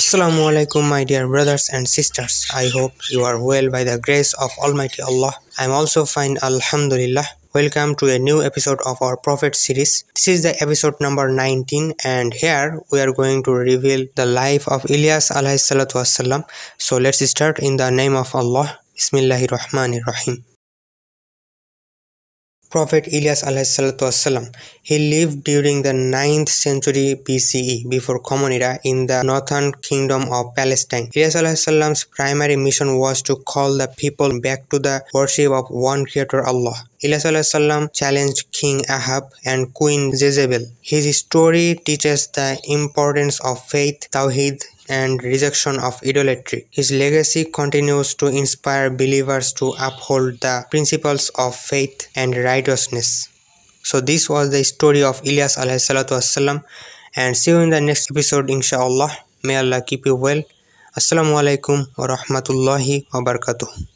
Assalamu alaikum, my dear brothers and sisters. I hope you are well by the grace of Almighty Allah. I am also fine, Alhamdulillah. Welcome to a new episode of our Prophet series. This is the episode number 19, and here we are going to reveal the life of Ilyas alayhi salatu wassalam. So let's start in the name of Allah. Bismillahirrahmanirrahim. Prophet Ilyas alayhi salatu wassalam. He lived during the 9th century BCE, before Common Era, in the northern kingdom of Palestine. Ilyas alayhi salam's primary mission was to call the people back to the worship of one Creator, Allah. Ilyas alayhi salam challenged King Ahab and Queen Jezebel. His story teaches the importance of faith, Tawheed, and rejection of idolatry. His legacy continues to inspire believers to uphold the principles of faith and righteousness. So this was the story of Ilyas alayhi salatu wassalam, and see you in the next episode, inshallah. May Allah keep you well. Assalamu alaikum wa rahmatullahi wa barakatuh.